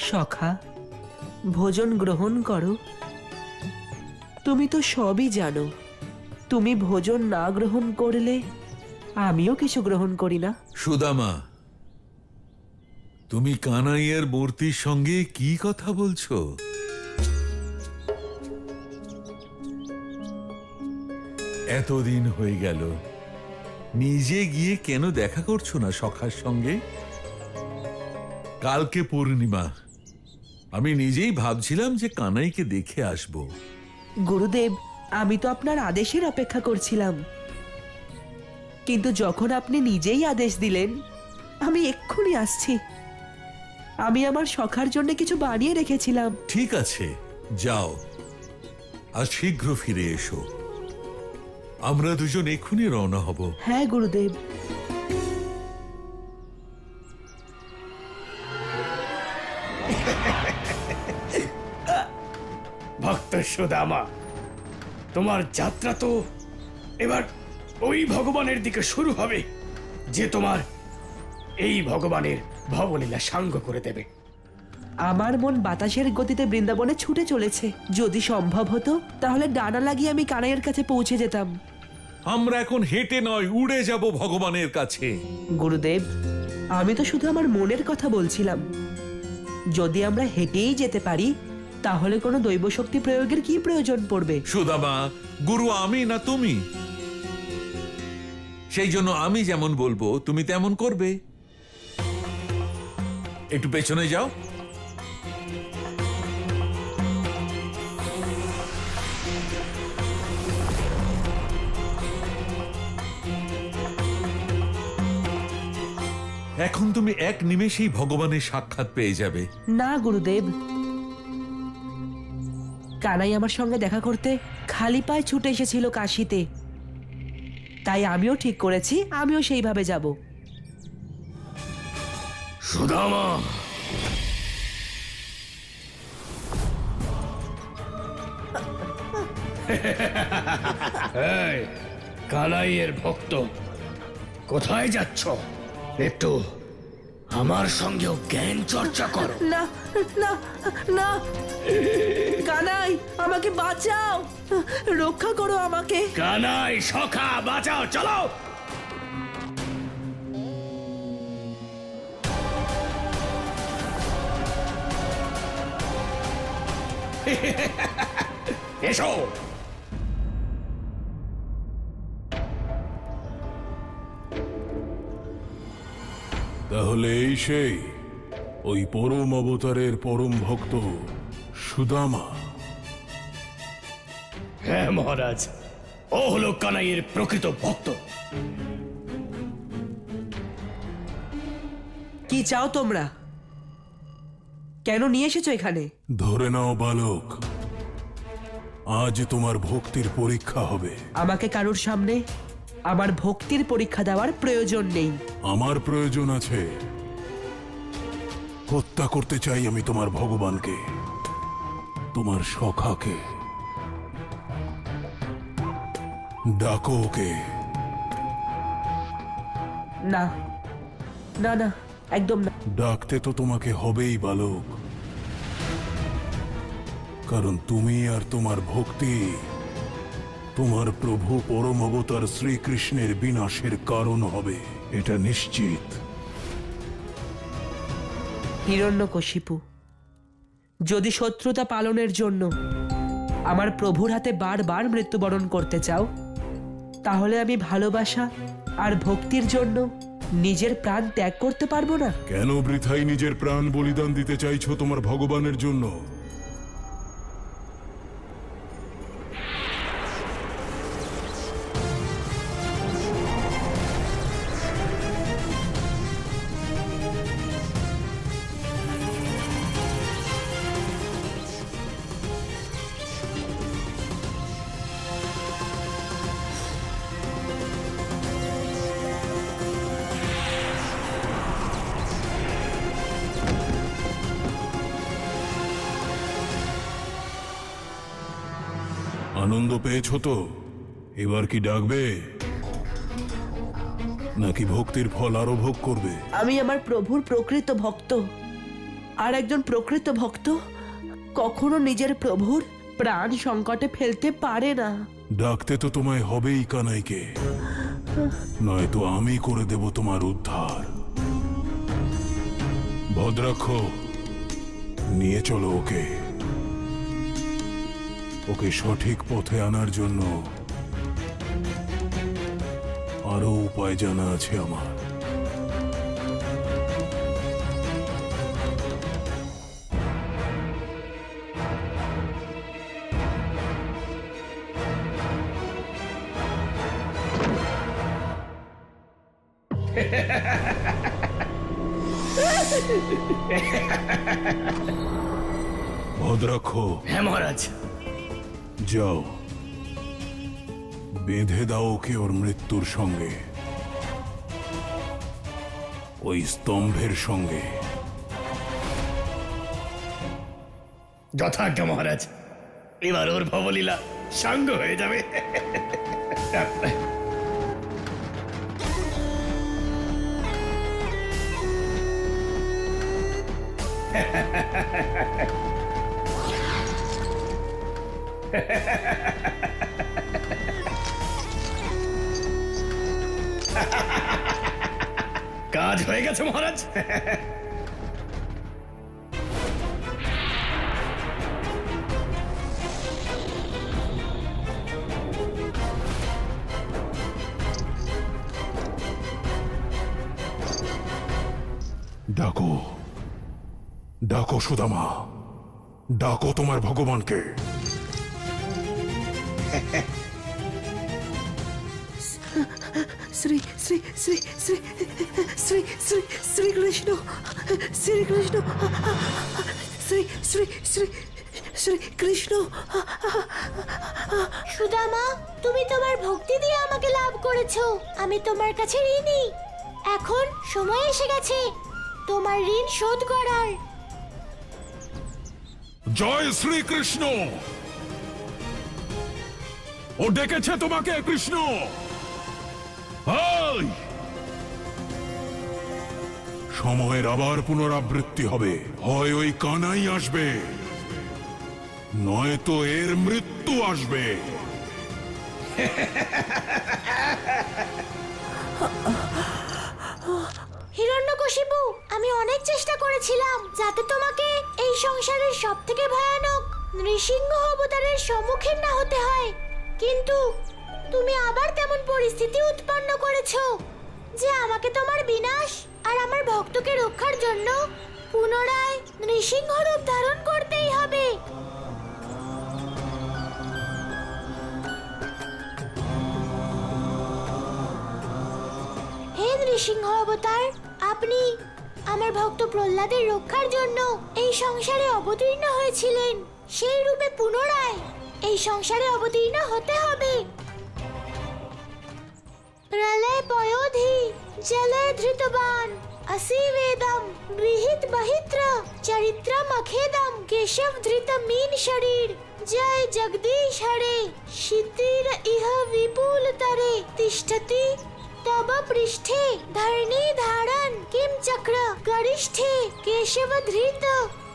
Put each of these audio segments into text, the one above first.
সখা, ভোজন গ্রহণ করো। তুমি তো সবই জানো, তুমি ভোজন না গ্রহণ করলে আমিও কিছু গ্রহণ করি না। সুদামা, তুমি কানাইয়ের মূর্তির সঙ্গে কি কথা বলছো? এতদিন হয়ে গেল, নিজে গিয়ে কেন দেখা করছো না সখার সঙ্গে? কালকে পূর্ণিমা, আমি নিজেই ভাবছিলাম যে কানাইকে দেখে আসব। গুরুদেব, আমি তো আপনার আদেশের অপেক্ষা করছিলাম, কিন্তু যখন আপনি নিজেই আদেশ দিলেন, আমি এক্ষুনি আসছি। আমি আমার সখার জন্য কিছু বানিয়ে রেখেছিলাম। ঠিক আছে, যাও, আর শীঘ্র ফিরে এসো। আমরা দুজন এক্ষুনি রওনা হব। হ্যাঁ গুরুদেব। ভক্ত সুদামা, তোমার যাত্রা তো এবার ওই ভগবানের দিকে শুরু হবে যে তোমার এই ভগবানের ভবলীলা সাঙ্গ করে দেবে। আমার মন বাতাসের গতিতে বৃন্দাবনে ছুটে চলেছে। যদি সম্ভব হতো তাহলে ডানা লাগিয়ে আমি কানাইয়ের কাছে পৌঁছে যেতাম। আমরা এখন হেঁটে নয়, উড়ে যাব ভগবানের কাছে। গুরুদেব, আমি তো শুধু আমার মনের কথা বলছিলাম। যদি আমরা হেঁটেই যেতে পারি তাহলে কোনো দৈব শক্তি প্রয়োগের কি প্রয়োজন পড়বে? সুদামা, গুরু আমি না তুমি। সেই জন্য আমি যেমন বলবো তুমি তেমন করবে। একটু পেছনে যাও। এখন তুমি এক নিমেষেই ভগবানের সাক্ষাৎ পেয়ে যাবে। না গুরুদেব, কানাই আমার সঙ্গে দেখা করতে খালি পায়ে ছুটে এসেছিল কাশিতে, তাই আমিও ঠিক করেছি আমিও সেইভাবে যাব। সুদামা, এই কানাইয়ের ভক্ত, কোথায় যাচ্ছ? একটু আমার সঙ্গেও জ্ঞান চর্চা করো। না না না, কানাই আমাকে বাঁচাও, রক্ষা করো আমাকে। কানাই, সখা, বাঁচাও, চলো। এসো। তাহলে এই সেই ওই পরম অবতারের পরম ভক্ত সুদামা? হ্যাঁ মহারাজ, ও হলো কানাইয়ের প্রকৃত ভক্ত। কি চাও তোমরা? কেন নিয়ে এসেছো এখানে? ধরে নাও বালক, আজ তোমার ভক্তির পরীক্ষা হবে। আমাকে কারোর সামনে আমার ভক্তির পরীক্ষা দেওয়ার প্রয়োজন নেই। আমার প্রয়োজন আছে। হত্যা করতে চাই আমি তোমার ভগবানকে, তোমার সখাকে। ডাকো ওকে। না না না, একদম না। ডাকতে তো তোমাকে হবেই বালক, কারণ তুমি আর তোমার ভক্তি তোমার প্রভু পরম অবতার শ্রীকৃষ্ণের বিনাশের কারণ হবে, এটা নিশ্চিত। হিরণ্যকশিপু, যদি শত্রুতা পালনের জন্য আমার প্রভুর হাতে বারবার মৃত্যুবরণ করতে চাও, তাহলে আমি ভালোবাসা আর ভক্তির জন্য নিজের প্রাণ ত্যাগ করতে পারবো না। কেন বৃথাই নিজের প্রাণ বলিদান দিতে চাইছো তোমার ভগবানের জন্য? আনন্দ পেয়েছো তো? এবার কি ডাকবে, নাকি ভক্তির ফল আরো ভোগ করবে? আমি আমার প্রভুর প্রকৃত ভক্ত। আর একজন প্রকৃত ভক্ত কখনো নিজের প্রভুর প্রাণ সংকটে ফেলতে পারে না। ডাকতে তো তোমায় হবেই কানাইকে, নয়তো আমি করে দেব তোমার উদ্ধার। ভদ্রাক্ষ, নিয়ে চলো ওকে। ওকে সঠিক পথে আনার জন্য আরো উপায় জানা আছে আমার। ভদ্রাক্ষ, হ্যাঁ মহারাজ। যাও, বেঁধে দাও ওকে ওর মৃত্যুর সঙ্গে, ওই স্তম্ভের সঙ্গে। যথাজ্ঞা মহারাজ। এবার ওর ভবলীলা সাঙ্গ হয়ে যাবে। কাজ হয়ে গেছে মহারাজ। ডাকো, ডাকো সুদামা, ডাকো তোমার ভগবানকে। শ্রী শ্রী শ্রী শ্রী শ্রী শ্রী শ্রীকৃষ্ণ, শ্রীকৃষ্ণ, শ্রী শ্রী শ্রী শ্রীকৃষ্ণ। সুদামা, তুমি তোমার ভক্তি দিয়ে আমাকে লাভ করেছো। আমি তোমার কাছে ঋণী। এখন সময় এসে গেছে তোমার ঋণ শোধ করার। জয় শ্রীকৃষ্ণ। ও ডেকেছে তোমাকে কৃষ্ণ। হাই! সময়ের আবার পুনরাবৃত্তি হবে। হয় ওই কানাই আসবে, নয়তো এর মৃত্যু আসবে। হিরণ্যকশিপু, আমি অনেক চেষ্টা করেছিলাম যাতে তোমাকে এই সংসারের সবথেকে ভয়ানক নৃসিংহ অবতারের সম্মুখীন না হতে হয়, কিন্তু তুমি আবার তেমন পরিস্থিতি উৎপন্ন করেছো যে আমাকে তোমার বিনাশ আর আমার ভক্তকে রক্ষার জন্য পুনরায় নৃসিংহ রূপ ধারণ করতেই হবে। হে নৃসিংহ অবতার, আপনি আমার ভক্ত প্রহ্লাদের রক্ষার জন্য এই সংসারে অবতীর্ণ হয়েছিলেন। সেই রূপে পুনরায় এই সংসারে অবতীর্ণ হতে হবে। প্রলয় পয়োধি জলে ধৃতবান আসি বেদম বিহিত বহিত্র চরিত্রম অখেদম কেশব ধৃত মীন শরীর জয় জগদীশ হরে শিতির ইহ বিপুল তরে তিষ্ঠতি तब पृष्ठे धरणी धारण किम चक्र गरिष्ठे केशव धृत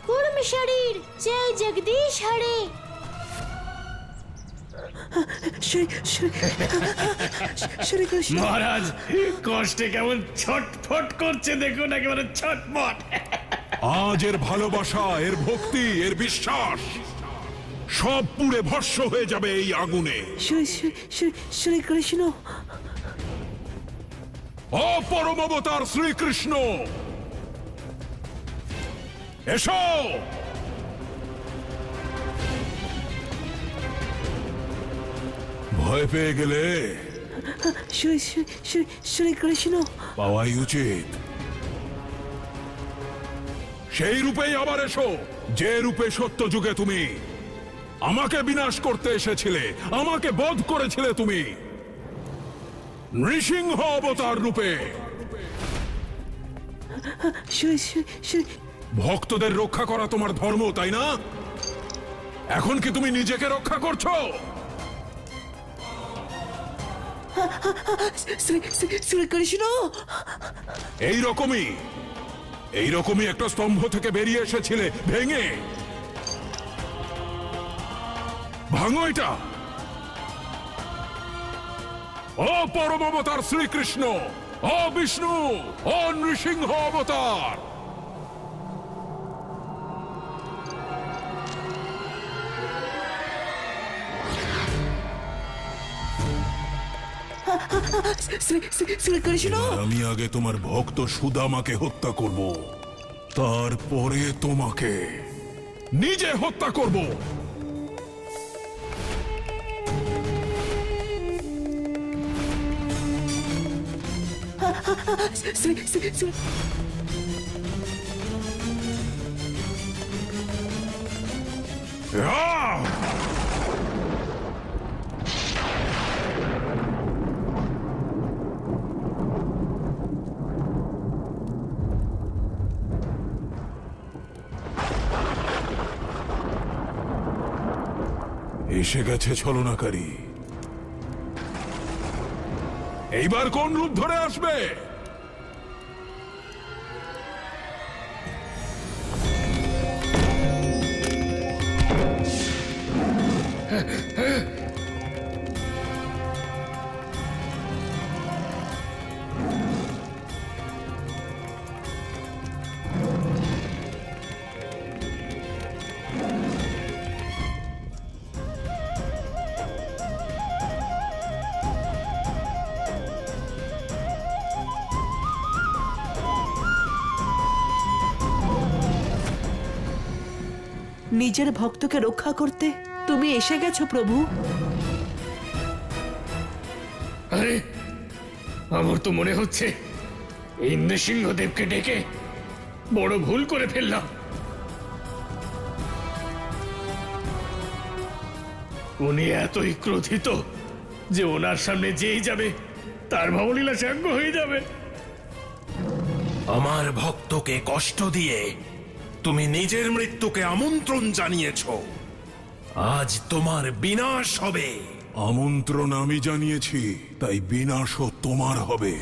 कूर्म शरीर जय जगदीश हरे। শ্রী শ্রী শ্রীকৃষ্ণ। মহারাজ কষ্টে কেমন ছটফট করছে দেখুন, একেবারে ছটফট। আজ এর ভালোবাসা, এর ভক্তি, এর বিশ্বাস সব পুড়ে ভস্ম হয়ে যাবে এই আগুনে। শ্রী শ্রী শ্রী শ্রীকৃষ্ণ। ও পরম অবতার শ্রীকৃষ্ণ, এসো। ভয় পেয়ে গেলে? শ্রী শ্রী শ্রী শ্রীকৃষ্ণ। পাওয়াই উচিত। সেই রূপেই আবার এসো, যে রূপে সত্য যুগে তুমি আমাকে বিনাশ করতে এসেছিলে, আমাকে বধ করেছিলে তুমি নৃসিংহ অবতার রূপে। শ্রী শ্রী শ্রী ভক্তদের রক্ষা করা তোমার ধর্ম, তাই না? এখন কি তুমি নিজেকে রক্ষা করছো? শ্রী শ্রী শ্রীকৃষ্ণ। এই রকমই এইরকমই একটা স্তম্ভ থেকে বেরিয়ে এসেছিলে, ভেঙে ভাঙো এটা। ও পরম অবতার শ্রীকৃষ্ণ, ও বিষ্ণু, ও নৃসিংহ অবতার, শ্রীকৃষ্ণ, আমি আগে তোমার ভক্ত সুদামাকে হত্যা করব, তারপরে তোমাকে নিজে হত্যা করব। আহ! এসে গেছে ছলনাকারী। এইবার কোন রূপ ধরে আসবে? নিজের ভক্তকে রক্ষা করতে তুমি এসে গেছো প্রভু। আরে, আমার তো মনে হচ্ছে এই নৃসিংহদেবকে ডেকে বড় ভুল করে ফেললাম। উনি এতই ক্রোধিত যে ওনার সামনে যেই যাবে তার ভবলীলা সাঙ্গ হয়ে যাবে। আমার ভক্তকে কষ্ট দিয়ে তুমি নিজের মৃত্যুকে আমন্ত্রণ জানিয়েছ। আজ তোমার বিনাশ হবে। আমন্ত্রণ আমি জানিয়েছি, তাই বিনাশও তোমার হবে।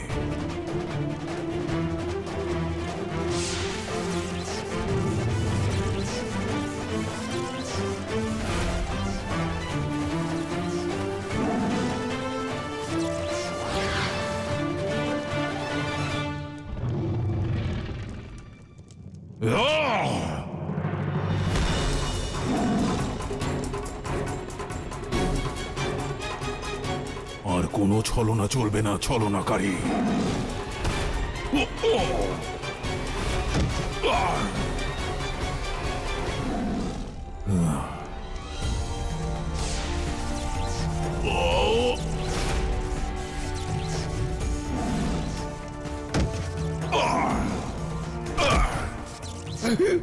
আর কোনো ছলনা চলবে না, ছলনাকারী।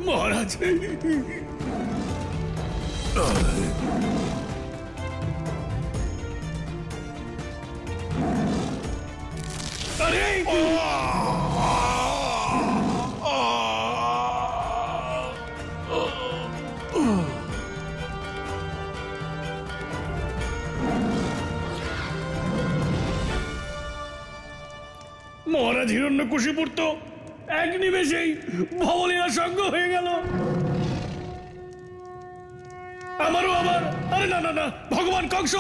মহারাজ, আরে মহারাজ হিরণ্যকশিপুর তো এক নিমেষেই ভবলীলা সঙ্গ হয়ে গেল। আমারও আবার, আরে না না না, ভগবান কংস!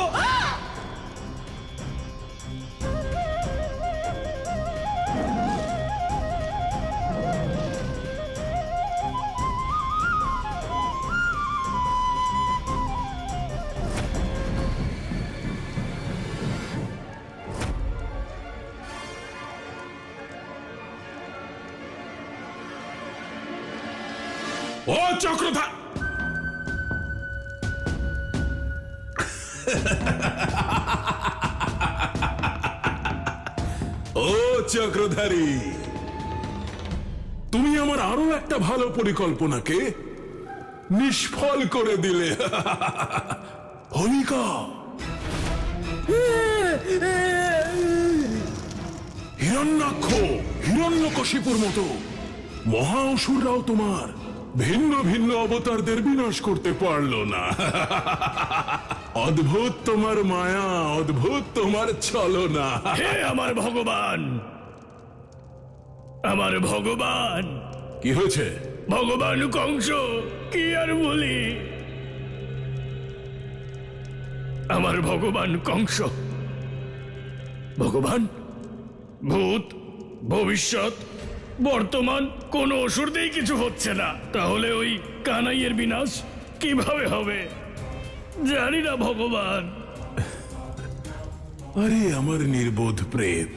ও চক্রধার, ও চক্রধারী, তুমি আমার আরো একটা ভালো পরিকল্পনাকে নিষ্ফল করে দিলে। হোলিকা, হিরণ্যাক্ষ, হিরণ্যকশিপুর মতো মহা অসুররাও তোমার ভিন্ন ভিন্ন অবতারদের বিনাশ করতে পারলো না। অদ্ভুত তোমার মায়া, অদ্ভুত তোমার ছলনা। হে আমার ভগবান, আমার ভগবান, কি হয়েছে? ভগবান কংস, কি আর বলি, আমার ভগবান কংস, ভগবান, ভূত, ভবিষ্যৎ, বর্তমান কোনো ওষুধেই কিছু হচ্ছে না। তাহলে ওই কানাইয়ের বিনাশ কিভাবে হবে জানি না ভগবান। আরে আমার নির্বোধ প্রেত,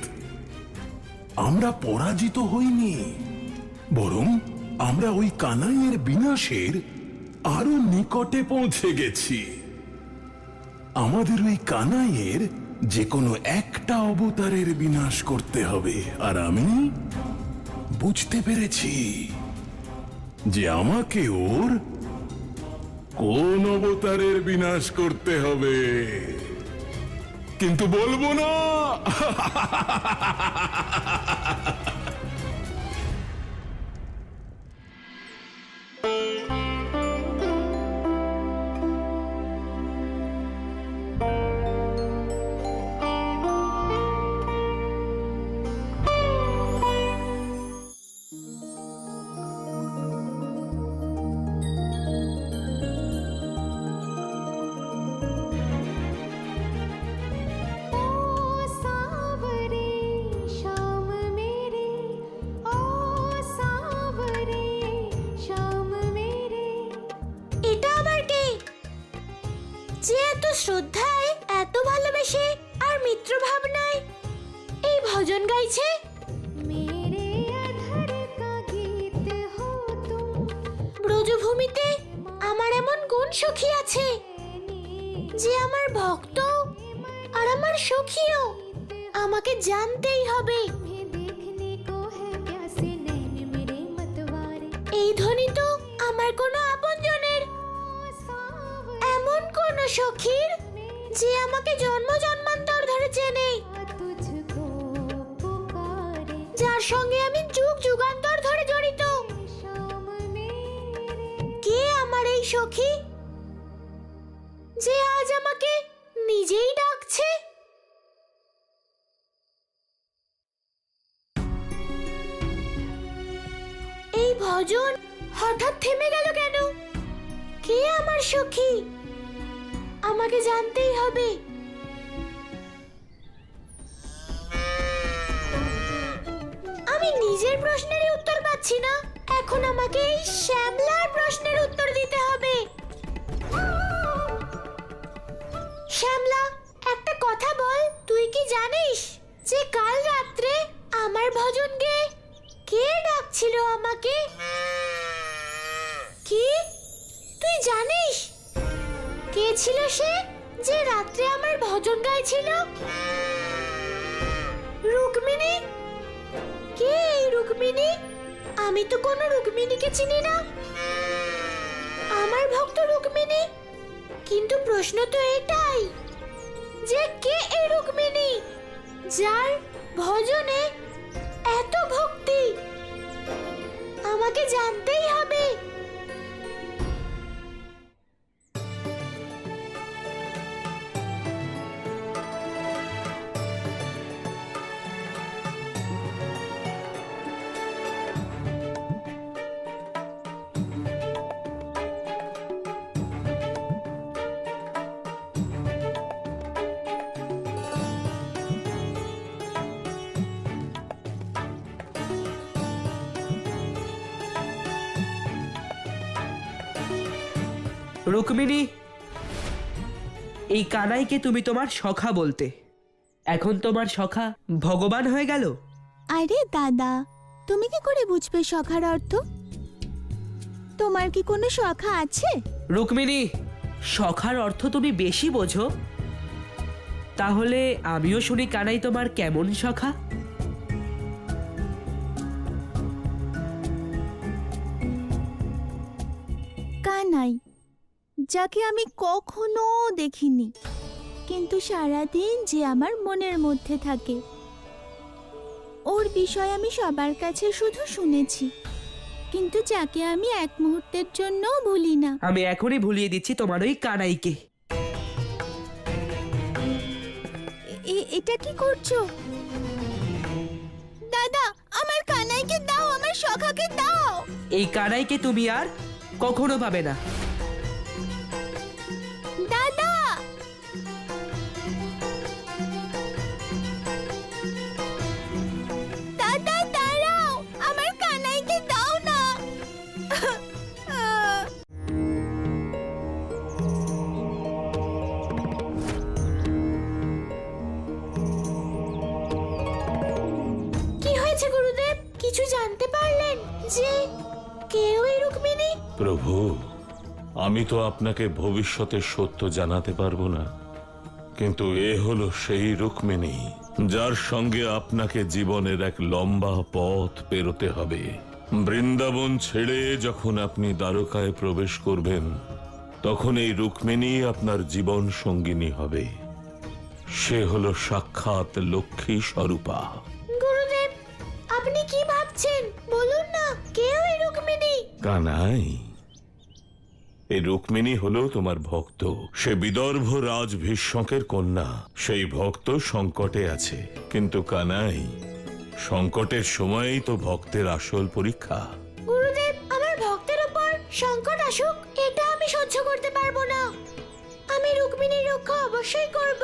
আমরা পরাজিত হইনি, বরং আমরা ওই কানাইয়ের বিনাশের আরো নিকটে পৌঁছে গেছি। আমাদের ওই কানাইয়ের যে কোনো একটা অবতারের বিনাশ করতে হবে, আর আমি বুঝতে পেরেছি যে আমাকে ওর কোন অবতারের বিনাশ করতে হবে, কিন্তু বলবো না। এটা আবার কে, যে এত শ্রদ্ধায়, এত ভালোবেসে আর মিত্র ভাবনায় এই ভজন গাইছে? ব্রজভূমিতে আমার এমন কোন সখী আছে যে আমার ভক্ত আর আমার সখীও? আমাকে জানতেই হবে। এই ধ্বনি তো আমার কোনো আপনজনের, এমন কোন সখীর যে আমাকে জন্ম জন্মান্তর ধরে চেনে, যার সঙ্গে আমি যুগ যুগান্তর ধরে জড়িত। কে আমার এই সখী যে আজ আমাকে নিজেই ডাকছে? এই ভজন হঠাৎ থেমে গেল কেন? কে আমার সখী? আমাকে জানতেই হবে। আমি নিজের প্রশ্নেরই উত্তর পাচ্ছি না, এখন আমাকে এই শ্যামলার প্রশ্নের উত্তর দিতে হবে। শ্যামলা, একটা কথা বল, তুই কি জানিস যে কাল রাত্রে আমার ভজন গেয়ে কে ডাকছিল আমাকে? কি তুই জানিস কে ছিল সে যে রাত্রে আমার ভজন গাইছিল? রুক্মিণী। কে এই রুক্মিণী? আমি তো কোনো রুক্মিণীকে চিনি না। আমার ভক্ত রুক্মিণী, কিন্তু প্রশ্ন তো এটাই যে কে এই রুক্মিণী যার ভজনে এত ভক্তি? আমাকে জানতেই হবে। রুক্মিণী, এই কানাইকে তুমি তোমার সখা বলতে, এখন তোমার সখা ভগবান হয়ে গেল। আরে দাদা, তুমি কি করে বুঝবে সখার অর্থ? তোমার কি কোনো সখা আছে? রুক্মিণী, সখার অর্থ তুমি বেশি বোঝো। তাহলে আমিও শুনি কানাই তোমার কেমন সখা? কানাই, যাকে আমি কখনো দেখিনি, কিন্তু সারাদিন যে আমার মনের মধ্যে থাকে। ওর বিষয় আমি সবার কাছে শুধু শুনেছি, কিন্তু যাকে আমি এক মুহূর্তের জন্য ভুলি না। আমি এখনই ভুলিয়ে দিচ্ছি তোমার ওই কানাইকে। এটা কি করছো দাদা? আমার কানাইকে দাও, আমার সখাকে দাও। এই কানাইকে তুমি আর কখনো পাবে না। দাদা, দাদা দাঁড়াও, আমার কানাইকে দাও না। কি হয়েছে গুরুদেব? কিছু জানতে পারলেন যে কেউ এই রুক্মিণী? প্রভু, আমি তো আপনাকে ভবিষ্যতের সত্য জানাতে পারবো না, কিন্তু এ হলো সেই রুক্মিণী যার সঙ্গে আপনাকে জীবনের এক লম্বা পথ পেরোতে হবে। বৃন্দাবন ছেড়ে যখন আপনি দ্বারকায় প্রবেশ করবেন, তখন এই রুক্মিণী আপনার জীবন সঙ্গিনী হবে। সে হলো সাক্ষাৎ লক্ষ্মী স্বরূপা। গুরুদেব, আপনি কি ভাবছেন? বলুন না, কেউ এই রুক্মিণী? কানাই, এই রুক্মিণী হলো তোমার ভক্ত। সে বিদর্ভ রাজ ভীষ্মকের কন্যা। সেই ভক্ত সংকটে আছে, কিন্তু কানাই, সংকটের সময়ই তো ভক্তের আসল পরীক্ষা। গুরুদেব, আমার ভক্তের উপর সংকট আসুক, এটা আমি সহ্য করতে পারবো না। আমি রুক্মিণীর রক্ষা অবশ্যই করব।